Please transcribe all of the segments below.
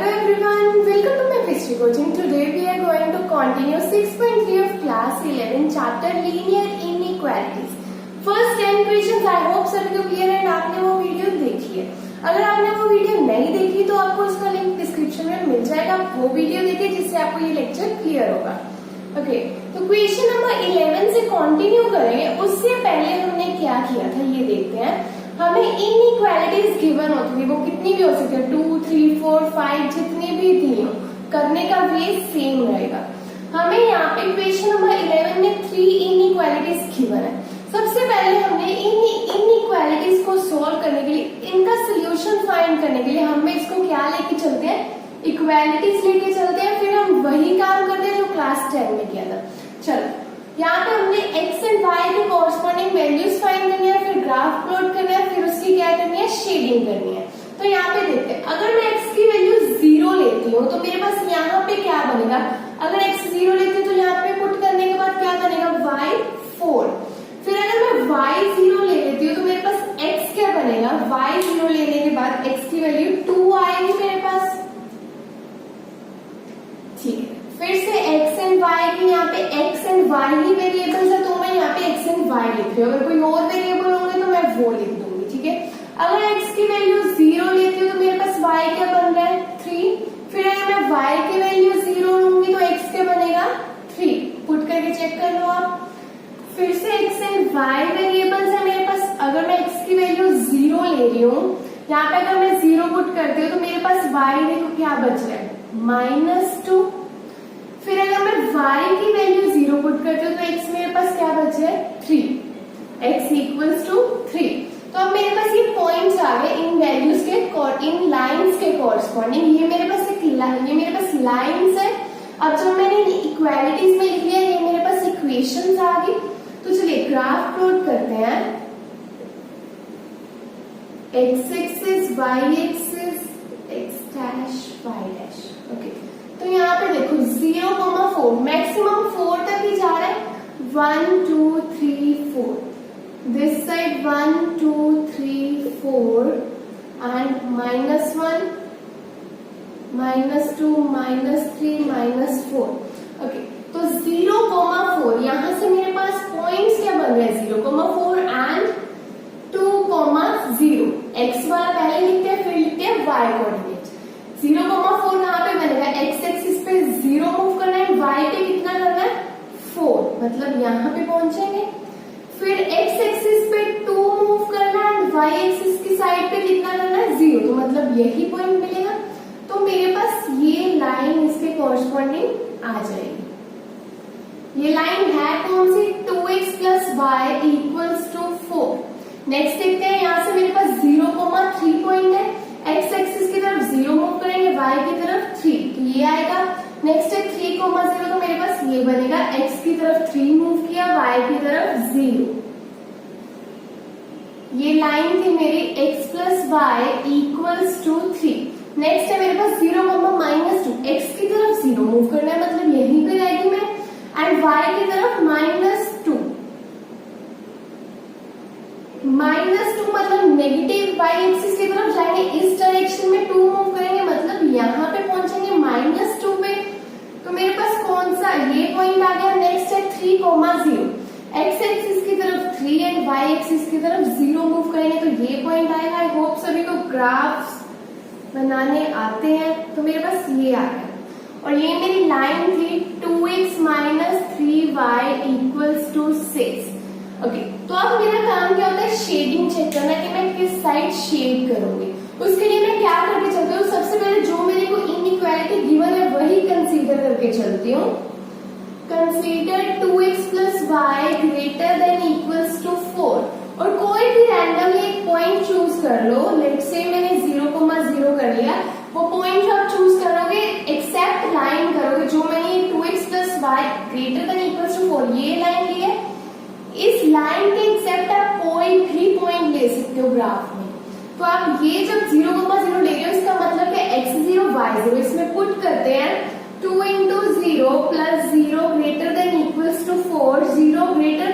everyone, welcome to my history coaching. Today we are going to continue 6.3 of class 11 chapter linear inequalities. First 10 questions I hope सभी को clear है, आपने वो video देखी है. अगर आपने वो वीडियो नहीं देखी तो आपको उसका लिंक डिस्क्रिप्शन में मिल जाएगा. वो वीडियो देखिए जिससे आपको ये लेक्चर क्लियर होगा. ओके, तो क्वेश्चन नंबर 11 से कंटिन्यू करें. उससे पहले हमने क्या किया था ये देखते हैं. हमें इनइक्वालिटीज गिवन होती थी, वो कितनी भी हो सकती है, 2, 3, 4, 5 जितनी भी थी, करने का वे सेम रहेगा. हमें यहाँ पे क्वेश्चन नंबर 11 में 3 इनइक्वालिटीज गिवन है. सबसे पहले हमने इन इनइक्वालिटीज को सॉल्व करने के लिए, इनका सोल्यूशन फाइंड करने के लिए हमें इसको क्या लेके चलते हैं, इक्वालिटीज लेके चलते हैं. फिर हम वही काम करते हैं जो क्लास 10 में किया था. चलो, यहाँ पे हमने x एंड y के कॉरस्पॉन्डिंग वैल्यूज फाइंड करनी है, फिर ग्राफ प्लॉट करना है, फिर उसकी क्या करनी है, शेडिंग करनी है. तो यहाँ पे देखते हैं, अगर मैं x की वैल्यू 0 लेती हूँ तो मेरे पास यहाँ पे क्या बनेगा. अगर x 0 लेती हूँ तो यहाँ पे पुट करने के बाद क्या बनेगा, y 4. फिर अगर मैं y 0 ले लेती हूँ तो मेरे पास x क्या बनेगा, y 0 लेने के बाद x की वैल्यू 2 आएगी मेरे पास. ठीक है, फिर से x एंड y की यहाँ पे x and y he variables है तो मैं यहाँ पे x एंड y लिख रही हूँ. अगर कोई और वेरिएबल होंगे तो मैं वो लिख दूंगी. ठीक है, अगर x की वैल्यू 0 लेती हूँ तो मेरे पास y क्या बन रहा है, 3. फिर अगर मैं y की वैल्यू 0 लूंगी तो x क्या बनेगा, 3. पुट करके चेक कर लो आप. फिर से x एंड y वेरिएबल्स है मेरे पास. अगर मैं x की वैल्यू 0 ले रही हूँ, यहाँ पे अगर मैं 0 पुट करती हूँ तो मेरे पास y देखो क्या बच रहा है, -2. फिर अगर मैं y की वैल्यू 0 पुट करती हूँ तो x मेरे पास क्या बचे है, 3. x equals to 3. तो अब मेरे पास ये पॉइंट्स आ गए इन वैल्यूज के, इन लाइंस के कॉरस्पॉन्डिंग. ये मेरे पास लाइंस है. अब जब मैंने इक्वालिटीज में लिख लिया, ये मेरे पास इक्वेशंस आ गई. तो चलिए ग्राफ प्लॉट करते हैं. x axis, y axis, x dash, y dash. Okay, तो यहाँ पे देखो 0,4 मैक्सिमम 4 तक ही जा रहा है. 1 2 3 4, दिस साइड 1 2 3 4 एंड -1 -2 -3 -4. ओके, तो 0,4 यहाँ से मेरे पास पॉइंट्स क्या बन रहे हैं, 0,4 एंड 2,0. x वाला पहले लिखते हैं, फिर लिखते हैं y कोऑर्डिनेट. 0,4 कहाँ पे बनेगा, x एक्सिस पे 0 मूव करना है, y पे कितना करना है, 4, मतलब यहाँ पे पहुंचेंगे. फिर x एक्सिस पे 2 मूव करना है, y एक्सिस की साइड पे कितना करना है, 0, तो मतलब यही पॉइंट मिलेगा. तो मेरे पास ये लाइन इसके कॉरस्पॉन्डिंग आ जाएगी. ये लाइन है कौन सी, 2x plus y equals to 4. Next देखते हैं, यहाँ से मेरे पास 0,3 पॉइंट है. x एक्सिस की तरफ 0 मूव करेंगे, y की तरफ 3, तो ये आएगा. नेक्स्ट है 3,0, तो मेरे पास ये बनेगा, x की तरफ 3 मूव किया, y की तरफ 0. ये लाइन थी मेरी x plus Y equals to 3. Next है मेरे पास 0,-2, x की तरफ 0 मूव करना है, मतलब यहीं पे रहेगी मैं, एंड y की तरफ -2. -2 मतलब नेगेटिव, y एक्सिस की तरफ जाएंगे, इस डायरेक्शन में 2 मूव करेंगे, मतलब यहाँ पे पहुंचेंगे -2 पे. तो मेरे पास कौन सा ये पॉइंट आ गया. नेक्स्ट है 3,0, x एक्सिस की तरफ 3 एंड y एक्सिस की तरफ 0 मूव करेंगे, तो ये पॉइंट आएगा. आई होप सभी को ग्राफ्स बनाने आते हैं. तो मेरे पास ये आ गया, और ये मेरी लाइन थी 2x - 3y equals to 6. Okay, तो अब मेरा काम क्या होता है, शेडिंग चेक करना कि मैं किस साइड शेड करूंगी. उसके लिए मैं क्या करके चलती हूँ, सबसे पहले जो मेरे को इनइक्वालिटी गिवन है वही कंसीडर करके चलती हूँ. Consider 2x plus y greater than equals to 4, और कोई भी रैंडमली एक पॉइंट चूज कर लो. लेट्स से मैंने 0,0 कर लिया. वो पॉइंट जो आप चूज करोगे, एक्सेप्ट लाइन करोगे, जो मैंने 2x plus y greater than equals to 4 ये लाइन ली है, इस लाइन के एक्सेप्ट आप कोई भी पॉइंट ले सकते हो ग्राफ में. तो आप ये जब 0,0 ले रहे हो, इसका मतलब है x0 y0, इसमें पुट करते हैं 2 × 0 + 0 greater than equals to 4, 0 greater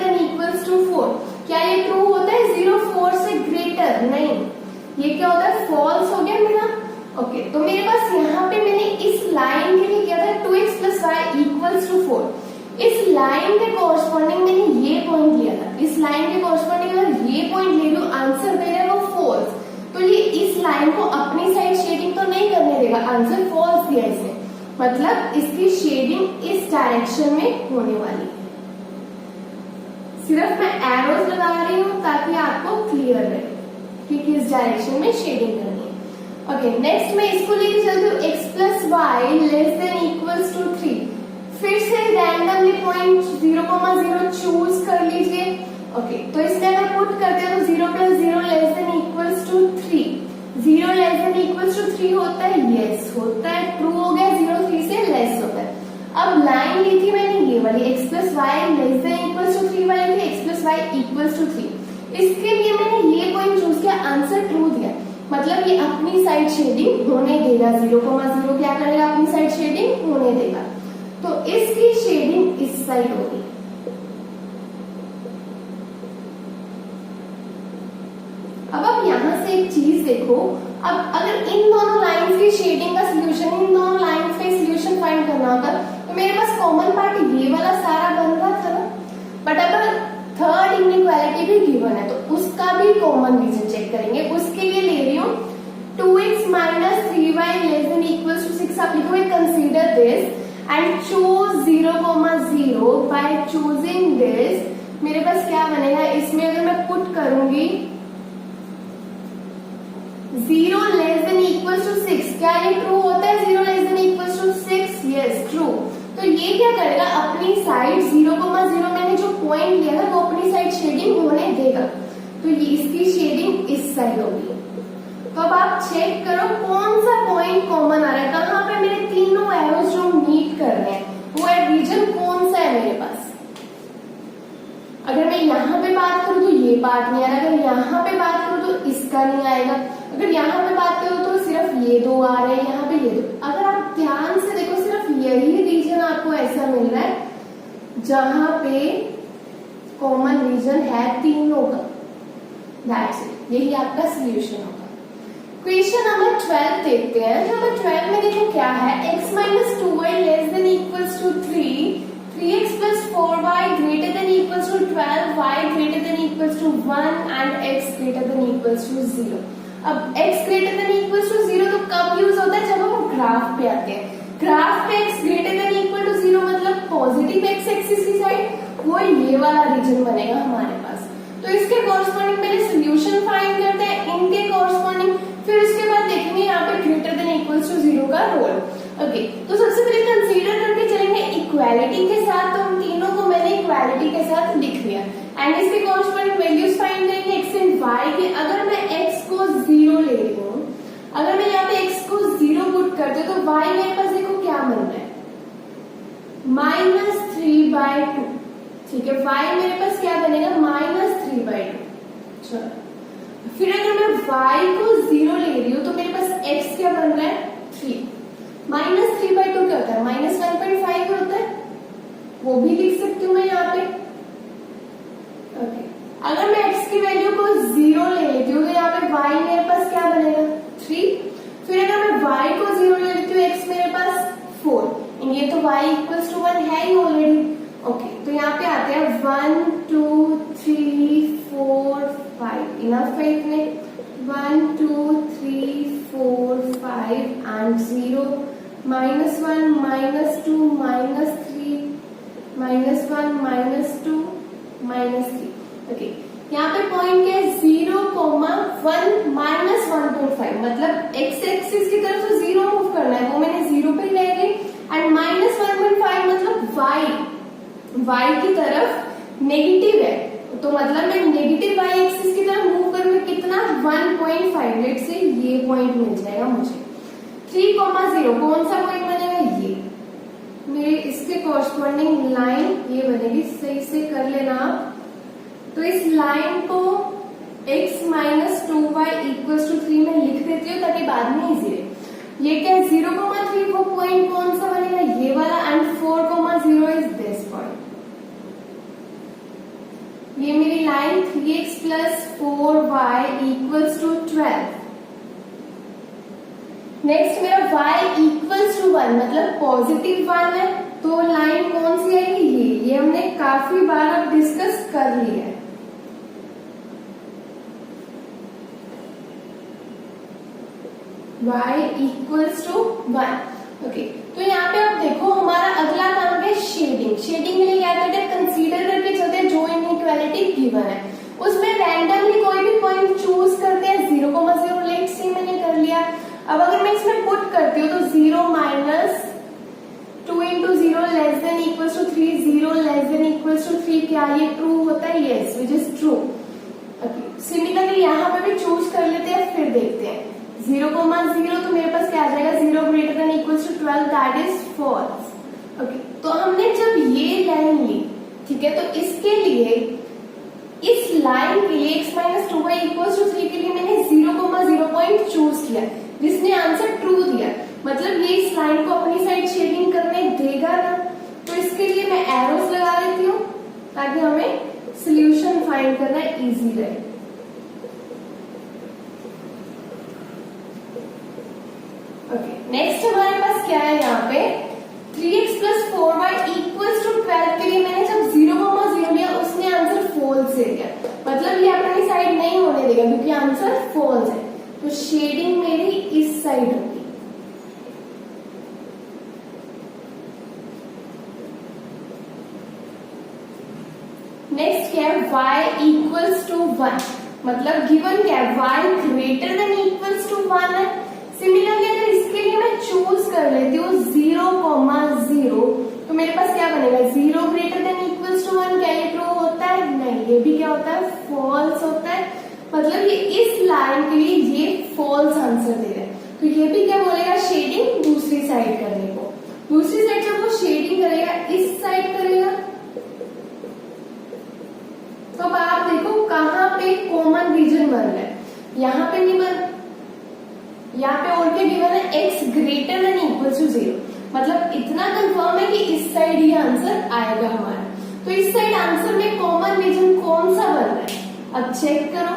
line के कॉरस्पॉन्डिंग मैंने ये पॉइंट लिया था, इस लाइन के कॉरस्पॉन्डिंग अगर ये पॉइंट ले लूं, आंसर दे रहा है वो फॉल्स, तो ये इस लाइन को अपनी साइड शेडिंग तो नहीं करने देगा, आंसर फॉल्स दिया इसने, मतलब इसकी शेडिंग इस डायरेक्शन में होने वाली है। सिर्फ मैं एरोज लगा रही हूं ताकि आपको क्लियर रहे कि किस डायरेक्शन में शेडिंग करनी है। ओके, नेक्स्ट मैं इसको लेके चलती हूँ x plus y less than equals to 3। फिर से रैंडमली पॉइंट 0,0 चूज कर लीजिए। ओके, तो इसमें अगर पुट करते हैं तो 0 plus 0 less than equals to 3, 0 less than equals to 3 होता है, यस होता है, ट्रू हो गया, 0 3 से लेस होता है। अब लाइन ली थी मैंने ये वाली, x plus y less than equals to 3 वाली थी, x plus Y equals to 3, इसके लिए मैंने ये पॉइंट चूज किया, आंसर ट्रू दिया, मतलब ये अपनी साइड शेडिंग होने देगा, 0,0 क्या करेगा, अपनी साइड शेडिंग होने देगा, तो इसकी शेडिंग इस साइड होगी। अब आप यहां से एक चीज देखो, अब अगर इन दोनों लाइंस की शेडिंग का सोल्यूशन, इन दोनों लाइंस का सोल्यूशन फाइंड करना होगा, तो मेरे पास कॉमन पार्ट ये वाला सारा बन रहा था ना, बट अगर थर्ड इनइक्वालिटी भी गिवन है तो उसका भी कॉमन रीजन चेक करेंगे। उसके लिए ले रही हूँ 2x minus 3y less than equals to 6। आप लिखोगे consider this and choose 0,0। By choosing this मेरे पास क्या बनेगा, इसमें अगर मैं पुट करूंगी 0 लेस देन इक्वल्स टू 6, क्या ये ट्रू होता है, 0 less than equals to 6, yes true. तो ये क्या करेगा, अपनी साइड 0,0 मैंने जो पॉइंट लिया है वो अपनी साइड शेडिंग होने देगा, तो ये इसकी शेडिंग इस साइड होगी। तो अब आप चेक करो कौन सा पॉइंट कॉमन आ रहा है, कहां पे मेरे तीनों एरोज जो मीट कर रहे हैं वो रीजन कौन सा है मेरे पास। अगर मैं यहाँ पे बात करूँ तो ये पार्ट नहीं आ रहा, अगर यहाँ पे बात करूँ तो इसका नहीं आएगा, अगर यहाँ पे बात करूँ तो सिर्फ ये दो आ रहे हैं, यहाँ पे ये दो। अगर आप ध्यान से देखो सिर्फ यही रीजन आपको ऐसा मिल रहा है जहां पे कॉमन रीजन है तीनों का, दैट्स इट, यही आपका सोल्यूशन होगा। क्वेश्चन नंबर 12 देखते हैं। नंबर 12 में देखो क्या है, x minus 2y less than equals to 3, 3x plus 4y greater than equals to 12, y greater than equals to 1 and x greater than equals to 0। अब x greater than equals to 0 तो कब use होता है, जब हम graph पे आते हैं। ग्राफ पे x greater than equal to 0 मतलब पॉजिटिव x एक्सिस की साइड, वो ये वाला रीजन बनेगा हमारे पास। तो इसके कॉरस्पॉन्डिंग पहले सोल्यूशन फाइंड करते हैं, इनके कॉरस्पॉन्डिंग, फिर उसके बाद देखेंगे यहाँ पे ग्रेटर देन इक्वल्स टू 0 का रोल। ओके, तो सबसे पहले कंसीडर करके चलेंगे इक्वालिटी के साथ, तो हम तीनों को मैंने इक्वालिटी के साथ लिख लिया एंड इसके कॉरस्पॉन्डिंग वैल्यूज फाइंड करेंगे x एंड y के। अगर मैं x को 0 ले रही हूँ, अगर मैं यहाँ पे x को 0 पुट करती हूँ तो y मेरे पास देखो क्या बन रहा है, -3/2। ठीक है, y मेरे पास क्या बनेगा, -3/2। चलो, फिर अगर मैं y को 0 ले रही हूँ तो मेरे पास x क्या बन रहा है, 3। -3/2 क्या होता है, -1.5 होता है, वो भी लिख सकती हूँ मैं यहाँ पे। ओके, अगर मैं x की वैल्यू को 0 ले लेती हूँ तो यहाँ पे y मेरे पास क्या बनेगा, 3। फिर अगर मैं y को 0 ले लेती हूँ, x मेरे पास 4, ये तो y इक्वल्स टू 1 है ही ऑलरेडी। ओके, तो यहाँ पे आते हैं 1 2 3 4 5, इनफ है इतने, 1 2 3 4 5 एंड 0, -1 -2 -3 -1 -2 -3। ओके, यहाँ पे पॉइंट क्या है, 0,1 -1.5, मतलब x एक्सिस की तरफ से 0 मूव करना है, वो मैंने 0 पे ले ली, एंड -1.5 मतलब y की तरफ नेगेटिव है, तो मतलब मैं नेगेटिव y एक्सिस की तरफ मूव करूंगी, कितना, 1.5, लेट से ये पॉइंट मिल जाएगा मुझे। 3,0 कौन सा पॉइंट बनेगा, ये मेरे इसके कॉरस्पॉन्डिंग लाइन ये बनेगी, सही से कर लेना आप। तो इस लाइन को x minus 2y equals to 3 में लिख देती हूँ ताकि बाद में इजी रहे। ये क्या, 0,3 वो पॉइंट कौन सा बनेगा, ये वाला, एंड 4,0 इज दिस पॉइंट। ये मेरी line 3x plus 4y equals to 12। Next मेरा y इक्वल्स टू 1 मतलब पॉजिटिव 1 है, तो लाइन कौन सी आएगी, ये हमने काफी बार अब डिस्कस कर लिया है। y equals to 1। ओके, तो यहाँ पे आप देखो हमारा अगला काम है शेडिंग। शेडिंग के लिए क्या करते हैं, कंसीडर करके चलते हैं जो इनइक्वालिटी गिवन है उसमें रैंडमली कोई भी पॉइंट चूज करते हैं। 0,0 लेट से मैंने कर लिया। अब अगर मैं इसमें पुट करती हूँ तो 0 minus 2 into 0 less than equals to 3, 0 less than equals to 3, क्या ये ट्रू होता है, yes which is true. Similarly यहाँ पे भी चूज कर लेते हैं, फिर देखते हैं 0,0 तो मेरे पास क्या आ जाएगा, 0 greater than equals to 12, that is false. Okay, तो हमने जब ये लाइन ली, ठीक है, तो इसके लिए इस लाइन के लिए x minus 2y equals to 3 के लिए मैंने 0,0 पॉइंट चूज किया जिसने आंसर ट्रू दिया। मतलब ये इस लाइन को अपनी साइड शेडिंग करने देगा ना, तो इसके लिए मैं एरोस लगा देती हूँ ताकि हमें सोल्यूशन फाइंड करना इजी रहे। ओके, नेक्स्ट हमारे पास क्या है, यहाँ पे 3x plus 4y equals to 12 के लिए मैंने जब 0,0 लिया उसने आंसर फॉल्स दे दिया। मतलब ये अपनी साइड नहीं होने देगा क्योंकि आंसर फॉल्स है, तो शेडिंग मेरी इस साइड होगी। नेक्स्ट क्या है, y इक्वल्स टू 1, मतलब गिवन क्या है, y greater than equals to 1 है। सिमिलरली अगर इसके लिए मैं चूज कर लेती हूँ 0,0 तो मेरे पास क्या बनेगा, 0 ग्रेटर देन इक्वल्स टू 1, क्या ये ट्रू होता है, नहीं, ये भी क्या होता है, फॉल्स होता है। मतलब ये इस लाइन के लिए ये फॉल्स आंसर दे रहा है, तो ये भी क्या बोलेगा, शेडिंग दूसरी साइड करने को। दूसरी साइड जब वो शेडिंग करेगा इस साइड करेगा, तो अब आप देखो कहाँ पे कॉमन रीजन बन रहा है, यहाँ पे नहीं बन, यहाँ पे और क्या गिवन है, x greater than equals to 0। मतलब इतना कंफर्म है कि इस साइड ये आंसर आएगा हमारा। तो इस साइड आंसर में कॉमन रीजन कौन सा बन रहा है, अब चेक करो।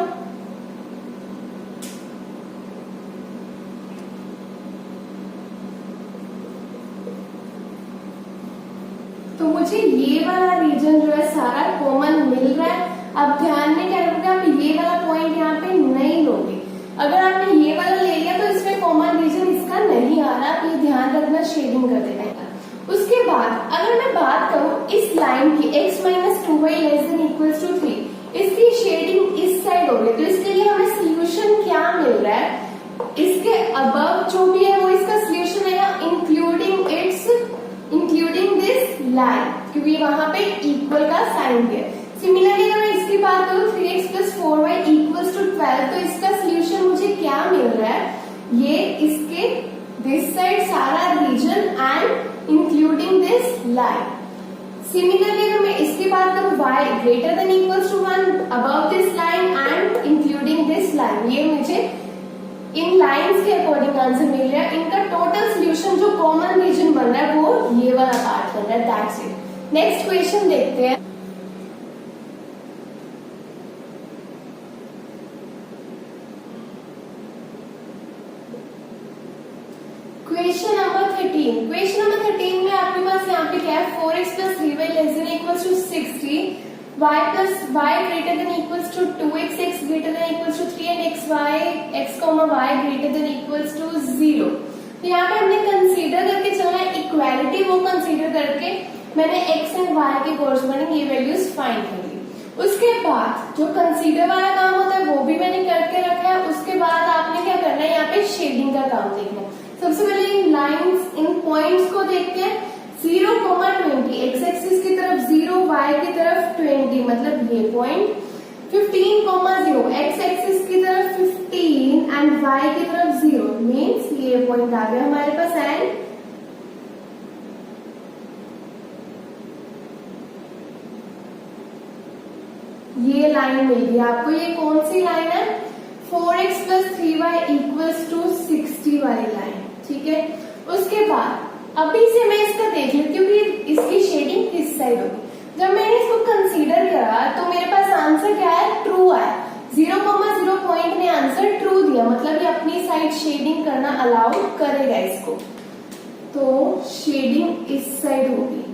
तो मुझे ये वाला रीजन जो है सारा कॉमन मिल रहा है। अब ध्यान में क्या रखोगे, आप ये वाला पॉइंट यहाँ पे नहीं लोगे। अगर आपने ये वाला ले लिया तो इसमें कॉमन रीजन इसका नहीं आ रहा, आप ये ध्यान रखना, शेडिंग कर देना। उसके बाद अगर मैं बात करूं इस लाइन की x minus 2y less than equals to 3, इसकी शेडिंग इस साइड हो गई, तो इसके लिए हमें सोल्यूशन क्या मिल रहा है, इसके अबव जो भी है वो इसका सोल्यूशन है, इंक्लूडिंग दिस लाइन, क्योंकि वहां पे इक्वल का साइन दिया। सिमिलरली अगर मैं इसकी बात करूं 3x plus 4y equals to 12, तो इसका सोल्यूशन मुझे क्या मिल रहा है, ये इसके दिस साइड सारा region and including this line. Similarly अगर मैं इसकी बात करूं y greater than equals to 1 above this line and including this line, ये मुझे इन लाइंस के अकॉर्डिंग आंसर मिल रहा है। इनका टोटल सोल्यूशन जो कॉमन रीजन बन रहा है वो ये वाला पार्ट बन रहा है, दैट्स इट। नेक्स्ट क्वेश्चन देखते हैं। क्वेश्चन नंबर 13 में आपके पास यहाँ पे क्या है, 4x plus 3y less than equals to 60, y plus y greater than equals to 2x, x greater than equals to 3 and x, y greater than equals to 0। तो यहाँ पे हमने कंसीडर करके चलना है इक्वालिटी, वो कंसीडर करके मैंने x एंड y के कोरस्पॉन्डिंग ये वैल्यूज फाइंड कर ली। उसके बाद जो कंसीडर वाला काम होता है वो भी मैंने करके रखा है। उसके बाद आपने क्या करना है, यहाँ पे शेडिंग का काम देखना है। सबसे पहले इन लाइंस, इन पॉइंट्स को देखते हैं। 0,20 x एक्सिस की तरफ 0, y की तरफ 20, मतलब ये पॉइंट। 15,0 x एक्सिस की तरफ 15 एंड y की तरफ 0, मीन्स ये पॉइंट आ गया हमारे पास। एंड ये लाइन मिल गई आपको। ये कौन सी लाइन है, 4x plus 3y equals to 60 वाली लाइन, ठीक है। उसके बाद अभी से मैं इसका देख लेती हूँ कि इसकी शेडिंग किस साइड होगी। जब मैंने इसको कंसीडर करा तो मेरे पास आंसर क्या है, ट्रू आया। 0,0 पॉइंट ने आंसर ट्रू दिया, मतलब ये अपनी साइड शेडिंग करना अलाउ करेगा इसको। तो शेडिंग इस साइड होगी।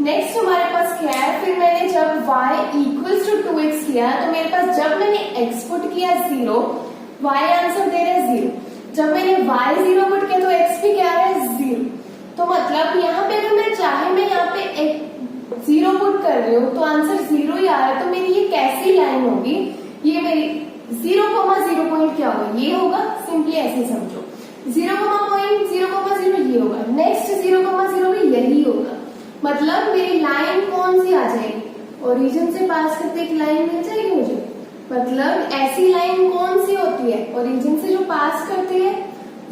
नेक्स्ट हमारे पास क्या है, फिर मैंने जब y इक्वल्स टू 2x किया तो मेरे पास जब मैंने x पुट किया 0, y आंसर दे रहा है 0। जब मैंने y 0 पुट किया तो x भी क्या आ रहा है 0। तो मतलब यहाँ पे अगर मैं चाहे मैं यहाँ पे 0 पुट कर रही हूँ तो आंसर 0 ही आ रहा है। तो मेरी ये कैसी लाइन होगी, ये मेरी 0,0 पॉइंट क्या होगा, ये होगा। सिंपली ऐसे समझो 0,0,0 ये होगा। नेक्स्ट 0,0 भी यही होगा। मतलब मेरी लाइन कौन सी आ जाएगी, ओरिजिन से पास करते एक लाइन मिल जाएगी मुझे। मतलब ऐसी लाइन कौन सी होती है, ओरिजिन से जो पास करती है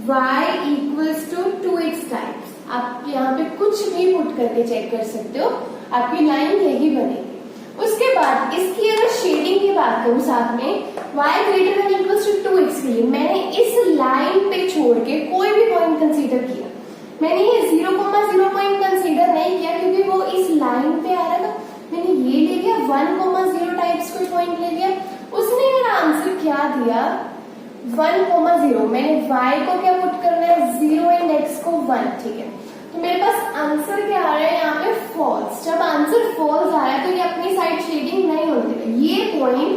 y equals to 2x times. आप यहाँ पे कुछ भी पुट करके चेक कर सकते हो, आपकी लाइन यही बनेगी। उसके बाद इसकी अगर शेडिंग की बात करूं साथ में y greater than equals to 2x के लिए मैंने इस लाइन पे छोड़ के कोई भी पॉइंट कंसीडर किया। मैंने ये 0,0 पॉइंट कंसीडर नहीं किया क्योंकि वो इस लाइन पे आ रहा था। मैंने ये ले लिया 1,0 टाइप्स कोई पॉइंट ले लिया, उसने मेरा आंसर क्या दिया 1,0। मैंने y को क्या पुट करना है 0 एंड x को 1, ठीक है। तो मेरे पास आंसर क्या आ रहा है यहाँ पे फॉल्स। जब आंसर फॉल्स आ रहा है तो ये अपनी साइड शेडिंग नहीं होने देगा, ये पॉइंट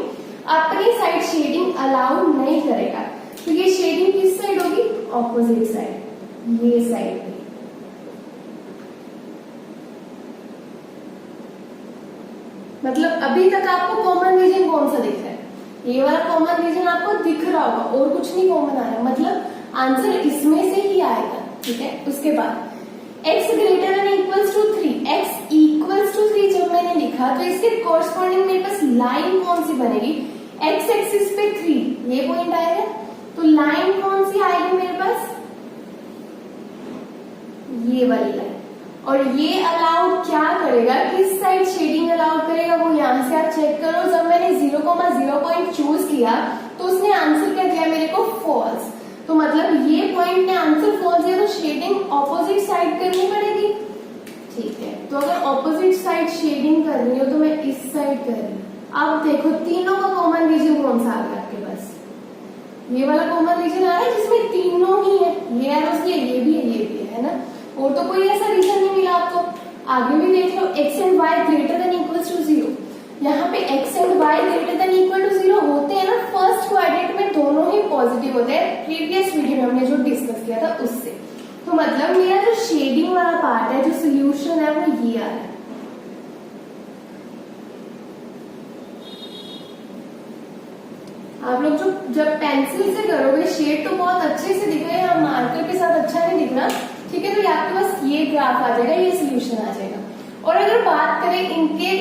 अपनी साइड शेडिंग अलाउ नहीं करेगा। तो ये शेडिंग किस साइड होगी, ऑपोजिट साइड, ये साइड पे। मतलब अभी तक आपको कॉमन रीजन कौन सा दिख रहा है, ये वाला कॉमन रीजन आपको दिख रहा होगा और कुछ नहीं कॉमन आ रहा है। मतलब आंसर इसमें से ही आएगा, ठीक है। उसके बाद x greater than equals to 3, x equals to 3 जब मैंने लिखा तो इसके कॉरस्पॉन्डिंग मेरे पास लाइन कौन सी बनेगी, x एक्सिस पे 3 ये पॉइंट आएगा। तो लाइन कौन सी आएगी मेरे पास, ये वाली लाइन। और ये अलाउड क्या करेगा, किस साइड शेडिंग अलाउड करेगा वो यहां से आप चेक करो। जब मैंने 0,0 पॉइंट चूज किया तो उसने आंसर क्या दिया मेरे को फॉल्स। तो मतलब ये पॉइंट ने आंसर फॉल्स दिया तो शेडिंग ऑपोजिट साइड करनी पड़ेगी, ठीक है। तो अगर ऑपोजिट साइड शेडिंग कर रही हो तो मैं इस साइड कर रही हूँ। अब देखो तीनों का कॉमन रीजन कौन सा आ गया आपके पास, ये वाला कॉमन रीजन आ रहा है जिसमें तीनों ही है, ये एरोस ये भी है, ये भी है ना। और तो कोई ऐसा रीजन नहीं मिला आपको। आगे भी देख लो x and y greater than equals to 0। यहाँ पे x and y greater than equal to 0 होते हैं ना, फर्स्ट क्वाड्रेंट में दोनों ही पॉजिटिव होते हैं। प्रीवियस वीडियो में हमने जो डिस्कस किया था उससे। तो मतलब मेरा जो शेडिंग वाला पार्ट है, जो सोल्यूशन है वो ये आ रहा है। आप लोग जो जब पेंसिल से करोगे शेड तो बहुत अच्छे से दिख रहे हैं, मार्कर के साथ अच्छा नहीं दिख रहा, ठीक है। तो आपके पास ये ग्राफ आ जाएगा, ये सोल्यूशन आ जाएगा। और अगर बात करें इनके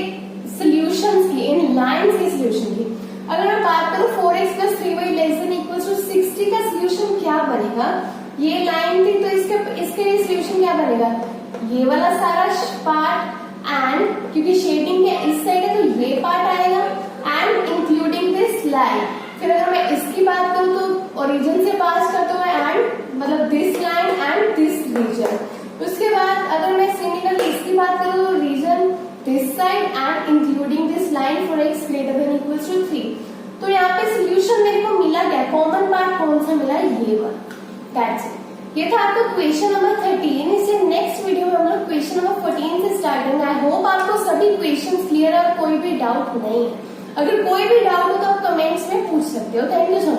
सोल्यूशंस की, इन लाइंस के सोल्यूशन की, अगर मैं बात करूं 4x + 3y ≤ 60 का सोल्यूशन क्या बनेगा, ये लाइन थी तो इसके लिए सोल्यूशन क्या बनेगा, ये वाला सारा पार्ट एंड क्योंकि शेडिंग के इस साइड है तो ये पार्ट आएगा एंड इंक्लूडिंग दिस लाइन। फिर अगर मैं इसकी बात करूं तो ओरिजिन से पास करते हुए एंड मतलब this line and this region. उसके बाद अगर मैं सिमिलरली इसकी बात करूं तो region this side and including this line for x greater than equals to 3। तो यहाँ पे सोल्यूशन मेरे को मिला क्या, कॉमन पार्ट कौन सा मिला, ये वाला। That's it. ये था आपका क्वेश्चन नंबर 13। इससे नेक्स्ट वीडियो में हम लोग क्वेश्चन नंबर 14 से स्टार्ट करेंगे। आई होप आपको सभी क्वेश्चन क्लियर है और कोई भी डाउट नहीं है। अगर कोई भी डाउट हो तो आप कमेंट्स में पूछ सकते हो। Thank you so much.